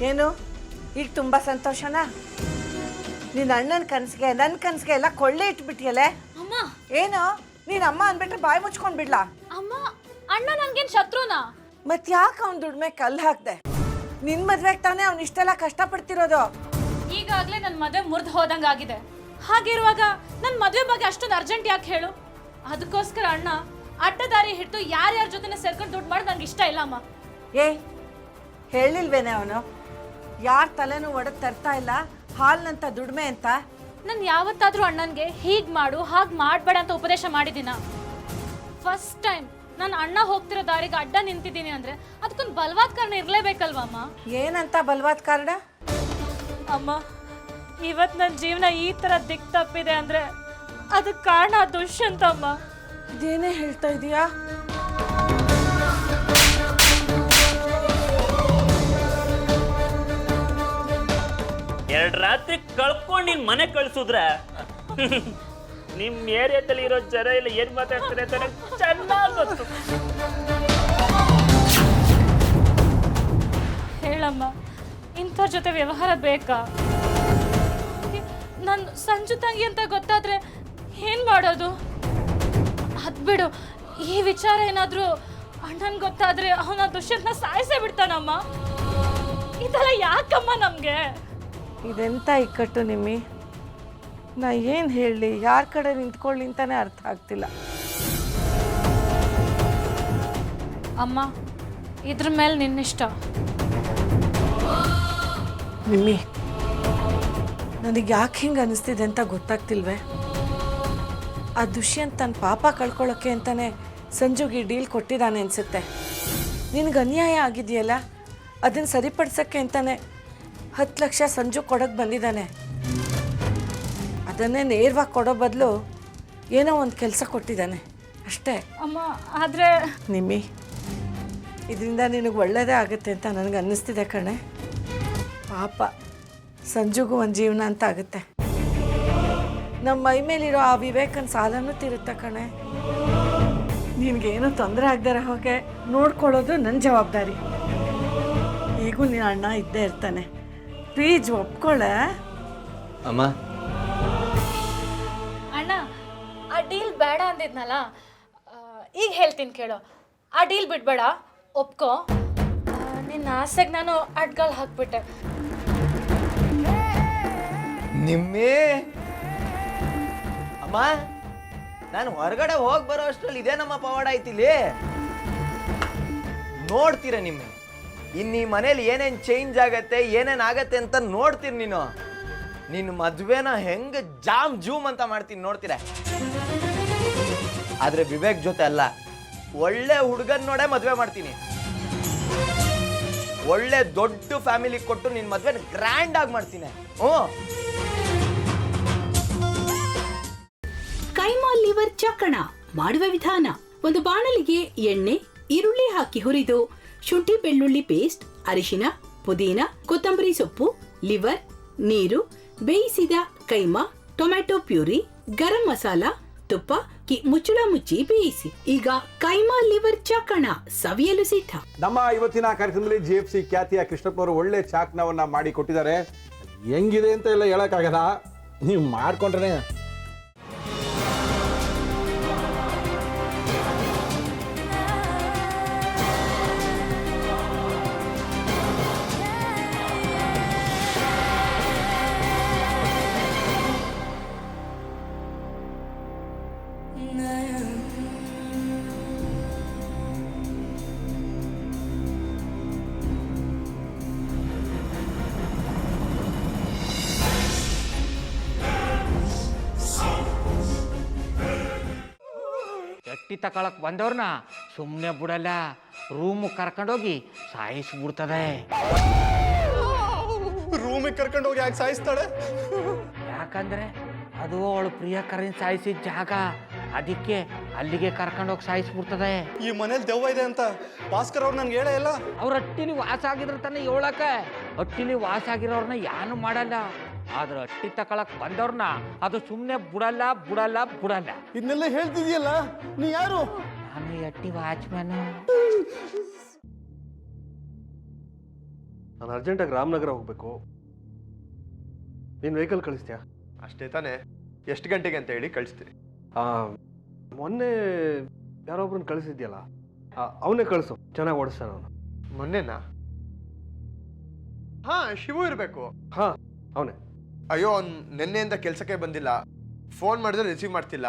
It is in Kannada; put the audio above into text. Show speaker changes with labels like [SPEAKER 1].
[SPEAKER 1] ಏನು ಈಗ ತುಂಬ ಸಂತೋಷನಾ? ನಿನ್ನ ಅಣ್ಣನ ಕನಸಿಗೆ ನನ್ನ ಕನಸಿಗೆ ಎಲ್ಲ ಕೊಳ್ಳೆ ಇಟ್ಬಿಟ್ಟಿಯಲ್ಲೇ.
[SPEAKER 2] ಅಮ್ಮ
[SPEAKER 1] ಏನು ನೀನು ಅಮ್ಮ ಅಂದ್ಬಿಟ್ರೆ ಬಾಯಿ ಮುಚ್ಕೊಂಡು ಬಿಡ್ಲಾ?
[SPEAKER 2] ಅಮ್ಮ ಅಣ್ಣ ನನ್ಗೇನು ಶತ್ರುನಾ?
[SPEAKER 1] ಮತ್ತೆ ಯಾಕೆ ಅವ್ನ ದುಡ್ಮೆ ಕಲ್ಲು ಹಾಕ್ದೆ? ನಿನ್ನ ಮದ್ವೆಗೆ ತಾನೇ ಅವ್ನು ಇಷ್ಟೆಲ್ಲ ಕಷ್ಟಪಡ್ತಿರೋದು.
[SPEAKER 2] ಈಗಾಗಲೇ ನನ್ನ ಮದುವೆ ಮುರಿದು ಹೋದಂಗಾಗಿದೆ. ಹಾಗಿರುವಾಗ ನನ್ನ ಮದುವೆ ಬಗ್ಗೆ ಅಷ್ಟೊಂದು ಅರ್ಜೆಂಟ್ ಯಾಕೆ ಹೇಳು? ಅದಕ್ಕೋಸ್ಕರ ಅಣ್ಣ ಅಡ್ಡದಾರಿ ಹಿಡಿದು ಯಾರ್ಯಾರ ಜೊತೆ ಸೇರ್ಕೊಂಡು ದುಡ್ಡು ಮಾಡಿ ನಂಗೆ ಇಷ್ಟ ಇಲ್ಲ ಅಮ್ಮ.
[SPEAKER 1] ಹೇಳಿಲ್ವೇನೆ ಅವನು ಯಾರ ತಲೆನೂ ಒಡೆದು ತರ್ತಾ ಇಲ್ಲ ಹಾಲ್ನಂತ ದುಡ್ಮೆ ಅಂತ?
[SPEAKER 2] ನಾನು ಯಾವತ್ತಾದ್ರೂ ಅಣ್ಣನಿಗೆ ಹೀಗೆ ಮಾಡು ಹಾಗೆ ಮಾಡಬೇಡ ಅಂತ ಉಪದೇಶ ಮಾಡಿದ್ದೀನ? ಫಸ್ಟ್ ಟೈಮ್ ನಾನು ಅಣ್ಣ ಹೋಗ್ತಿರೋ ದಾರಿಗೆ ಅಡ್ಡ ನಿಂತಿದ್ದೀನಿ ಅಂದ್ರೆ ಅದಕ್ಕೊಂದು ಬಲವಾದ ಕಾರಣ ಇರಲೇಬೇಕಲ್ವಮ್ಮ?
[SPEAKER 1] ಏನಂತ ಬಲವಾದ ಕಾರಣ?
[SPEAKER 2] ಅಮ್ಮ ಇವತ್ತು ನನ್ನ ಜೀವನ ಈ ಥರ ದಿಕ್ಕು ತಪ್ಪಿದೆ ಅಂದ್ರೆ ಅದಕ್ಕೆ ಕಾರಣ ದುಷ್ಯಂತ ಅಮ್ಮ.
[SPEAKER 1] ಇದೇನೇ ಹೇಳ್ತಾ ಇದೀಯಾ?
[SPEAKER 3] ಎರಡು ರಾತ್ರಿ ಕಳ್ಕೊಂಡು ನಿನ್ ಮನೆ ಕಳ್ಸುದ್ರ ನಿಮ್ ಏರಿಯಾದಲ್ಲಿ ಇರೋ ಜನ ಇಲ್ಲ ಏನ್ ಮಾತಾಡ್ತಾರೆ ಅಂತ ನಂಗೆ ಚೆನ್ನಾಗಿ ಗೊತ್ತು.
[SPEAKER 2] ಹೇಳಮ್ಮ, ಇಂಥವ್ರ ಜೊತೆ ವ್ಯವಹಾರ ಬೇಕಾ? ನನ್ನ ಸಂಜು ತಂಗಿ ಅಂತ ಗೊತ್ತಾದ್ರೆ ಏನ್ ಮಾಡೋದು? ಅದ್ಬಿಡು, ಈ ವಿಚಾರ ಏನಾದ್ರೂ ಅಣ್ಣನ್ ಗೊತ್ತಾದ್ರೆ ಅವನ ದುಷ್ಯಂತನ ಸಾಯಿಸೇ ಬಿಡ್ತಾನಮ್ಮ. ಇದೆಲ್ಲ ಯಾಕಮ್ಮ ನಮ್ಗೆ?
[SPEAKER 1] ಇದೆಂತ ಇಕ್ಕಟ್ಟು ನಿಮ್ಮಿ? ನಾ ಏನು ಹೇಳಲಿ, ಯಾರ ಕಡೆ ನಿಂತ್ಕೊಳ್ಳಿ ಅಂತಾನೆ ಅರ್ಥ ಆಗ್ತಿಲ್ಲ.
[SPEAKER 2] ಅಮ್ಮ ಇದ್ರ ಮೇಲೆ ನಿನ್ನಿಷ್ಟ.
[SPEAKER 1] ನಿಮ್ಮಿ, ನನಗೆ ಯಾಕೆ ಹಿಂಗೆ ಅನಿಸ್ತಿದೆ ಅಂತ ಗೊತ್ತಾಗ್ತಿಲ್ವೇ? ಆ ದುಷ್ಯಂತ್ ತನ್ನ ಪಾಪ ಕಳ್ಕೊಳ್ಳೋಕ್ಕೆ ಅಂತಾನೆ ಸಂಜುಗೆ ಡೀಲ್ ಕೊಟ್ಟಿದ್ದಾನೆ ಅನಿಸುತ್ತೆ. ನಿನಗೆ ಅನ್ಯಾಯ ಆಗಿದೆಯಲ್ಲ, ಅದನ್ನು ಸರಿಪಡಿಸೋಕ್ಕೆ ಅಂತಾನೆ 10 ಲಕ್ಷ ಸಂಜು ಕೊಡೋಕ್ಕೆ ಬಂದಿದ್ದಾನೆ. ಅದನ್ನೇ ನೇರವಾಗಿ ಕೊಡೋ ಬದಲು ಏನೋ ಒಂದು ಕೆಲಸ ಕೊಟ್ಟಿದ್ದಾನೆ ಅಷ್ಟೇ.
[SPEAKER 2] ಅಮ್ಮ ಆದರೆ
[SPEAKER 1] ನಿಮ್ಮಿ, ಇದರಿಂದ ನಿನಗೆ ಒಳ್ಳೆಯದೇ ಆಗುತ್ತೆ ಅಂತ ನನಗೆ ಅನ್ನಿಸ್ತಿದೆ ಕಣೆ. ಪಾಪ ಸಂಜುಗೂ ಒಂದು ಜೀವನ ಅಂತ ಆಗುತ್ತೆ. ನಮ್ಮ ಮೈ ಮೇಲಿರೋ ಆ ವಿವೇಕನ ಸಾಲನೂ ತೀರುತ್ತೆ ಕಣೆ. ನಿನಗೇನು ತೊಂದರೆ ಆಗದಿರೋ ಹಾಗೆ ನೋಡ್ಕೊಳ್ಳೋದು ನನ್ನ ಜವಾಬ್ದಾರಿ. ಈಗೂ ನೀನು ಅಣ್ಣ ಇದ್ದೇ ಇರ್ತಾನೆ. ಪ್ಲೀಸ್ ಒಪ್ಕೊಳ್ಳೆ.
[SPEAKER 4] ಅಮ್ಮ,
[SPEAKER 2] ಅಣ್ಣ ಆ ಡೀಲ್ ಬೇಡ ಅಂದಿದ್ನಲ್ಲ, ಈಗ ಹೇಳ್ತೀನಿ ಕೇಳು. ಆ ಡೀಲ್ ಬಿಡ್ಬೇಡ, ಒಪ್ಕೋ. ನಿನ್ನ ಆಸೆಗೆ ನಾನು ಅಡ್ಗಾಲ್ ಹಾಕ್ಬಿಟ್ಟೆ.
[SPEAKER 4] ನಿಮ್ಮೇ ಅಮ್ಮ, ನಾನು ಹೊರಗಡೆ ಹೋಗಿ ಬರೋ ಅಷ್ಟರಲ್ಲಿ ಇದೇ ನಮ್ಮ ಪವಾಡ ಐತಿಲಿ. ನೋಡ್ತೀರ ನಿಮ್ಮೆ ಇನ್ನು ಈ ಮನೇಲಿ ಏನೇನು ಚೇಂಜ್ ಆಗತ್ತೆ, ಏನೇನು ಆಗತ್ತೆ ಅಂತ ನೋಡ್ತೀರಿ. ನೀನು ನಿನ್ನ ಮದುವೆನ ಹೆಂಗೆ ಜೂಮ್ ಅಂತ ಮಾಡ್ತೀನಿ ನೋಡ್ತೀರ. ಆದ್ರೆ ವಿವೇಕ್ ಜೊತೆ ಅಲ್ಲ, ಒಳ್ಳೆ ಹುಡುಗನ್ ನೋಡೇ ಮದುವೆ ಮಾಡ್ತೀನಿ. ಒಳ್ಳೆ ದೊಡ್ಡ ಫ್ಯಾಮಿಲಿ ಕೊಟ್ಟು ನಿನ್ನ ಮದುವೆ ಗ್ರ್ಯಾಂಡ್ ಆಗಿ ಮಾಡ್ತೀನಿ.
[SPEAKER 5] ಕೈಮಾ ಲಿವರ್ ಚಕ್ಕಣ ಮಾಡುವ ವಿಧಾನ: ಒಂದು ಬಾಣಲಿಗೆ ಎಣ್ಣೆ, ಈರುಳ್ಳಿ ಹಾಕಿ ಹುರಿದು ಶುಂಠಿ ಬೆಳ್ಳುಳ್ಳಿ ಪೇಸ್ಟ್, ಅರಿಶಿನ, ಪುದೀನ, ಕೊತ್ತಂಬರಿ ಸೊಪ್ಪು, ಲಿವರ್, ನೀರು, ಬೇಯಿಸಿದ ಕೈಮಾ, ಟೊಮ್ಯಾಟೊ ಪ್ಯೂರಿ, ಗರಂ ಮಸಾಲ, ತುಪ್ಪ ಮುಚ್ಚಳ ಮುಚ್ಚಿ ಬೇಯಿಸಿ. ಈಗ ಕೈಮಾ ಲಿವರ್ ಚಾಕಣ ಸವಿಯಲು ಸಿದ್ಧ.
[SPEAKER 6] ನಮ್ಮ ಇವತ್ತಿನ ಕಾರ್ಯಕ್ರಮದಲ್ಲಿ GFC ಖ್ಯಾತಿಯ ಕೃಷ್ಣಪ್ಪನವರು ಒಳ್ಳೆ ಚಾಕ್ನವನ್ನ ಮಾಡಿ ಕೊಟ್ಟಿದ್ದಾರೆ. ಹೆಂಗಿದೆ ಅಂತ ಎಲ್ಲ ಹೇಳಕ್ಕಾಗಲ್ಲ, ನೀವು ಮಾಡ್ಕೊಂಡ್ರೆ.
[SPEAKER 7] ಎಟ್ಟಿ ತಕೊಳಕ್ ಬಂದವ್ರನ್ನ ಸುಮ್ಮನೆ ಬಿಡಲ್ಲ, ರೂಮ್ ಕರ್ಕೊಂಡೋಗಿ ಸಾಯಿಸ್ಬಿಡ್ತದೆ.
[SPEAKER 6] ರೂಮಿಗೆ ಕರ್ಕೊಂಡೋಗಿ ಯಾಕೆ ಸಾಯಿಸ್ತಾಳೆ?
[SPEAKER 7] ಯಾಕಂದ್ರೆ ಅದು ಅವಳು ಪ್ರಿಯಕರನ್ ಸಾಯಿಸಿದ ಜಾಗ, ಅದಕ್ಕೆ ಅಲ್ಲಿಗೆ ಕರ್ಕೊಂಡೋಗಿ ಸಾಯಿಸ್ಬಿಡ್ತದೆ.
[SPEAKER 6] ಈ ಮನೇಲಿ ದೆವ್ವ ಇದೆ ಅಂತ ಭಾಸ್ಕರ್ ಅವ್ರು ನನ್ಗೆ ಹೇಳೇ ಇಲ್ಲ.
[SPEAKER 7] ಅವ್ರ ಹಟ್ಟಿಲಿ ವಾಸ ಆಗಿದ್ರ ತಾನೆ ಹೇಳಕ. ಹಟ್ಟಿಲಿ ವಾಸ ಆಗಿರೋರ್ನ ಯಾನು ಮಾಡಲ್ಲ, ಆದ್ರೆ ಹಟ್ಟಿ ತಕೊಳಕ್ ಬಂದವ್ರನ್ನ ಅದು ಸುಮ್ಮನೆ ಬಿಡಲ್ಲ ಬಿಡಲ್ಲ ಬಿಡಲ್ಲ.
[SPEAKER 6] ಇದನ್ನೆಲ್ಲ ಹೇಳ್ತಿದ್ಯಲ್ಲ, ನೀ ಯಾರು?
[SPEAKER 7] ನಾನು ಹಟ್ಟಿ ವಾಚ್ಮ್ಯಾನು.
[SPEAKER 8] ನಾನು ಅರ್ಜೆಂಟಾಗಿ ರಾಮನಗರ ಹೋಗಬೇಕು. ನೀನು ವೆಹಿಕಲ್ ಕಳಿಸ್ತೀಯಾ?
[SPEAKER 9] ಅಷ್ಟೇ ತಾನೇ. ಎಷ್ಟು ಗಂಟೆಗೆ ಅಂತ ಹೇಳಿ ಕಳಿಸ್ತೀರಿ?
[SPEAKER 8] ಮೊನ್ನೆ ಯಾರೊಬ್ರನ್ನ ಕಳಿಸಿದ್ಯಲ್ಲ, ಅವನೇ ಕಳಿಸು, ಚೆನ್ನಾಗಿ ಓಡಿಸ್ತಾನೆ ಅವನು.
[SPEAKER 9] ಮೊನ್ನೆನಾ? ಹಾ, ಶಿವು ಇರಬೇಕು.
[SPEAKER 8] ಹಾಂ, ಅವನೇ.
[SPEAKER 9] ಅಯ್ಯೋ, ಅವ್ನು ನಿನ್ನೆಯಿಂದ ಕೆಲಸಕ್ಕೆ ಬಂದಿಲ್ಲ. ಫೋನ್ ಮಾಡಿದ್ರೆ ರಿಸೀವ್ ಮಾಡ್ತಿಲ್ಲ.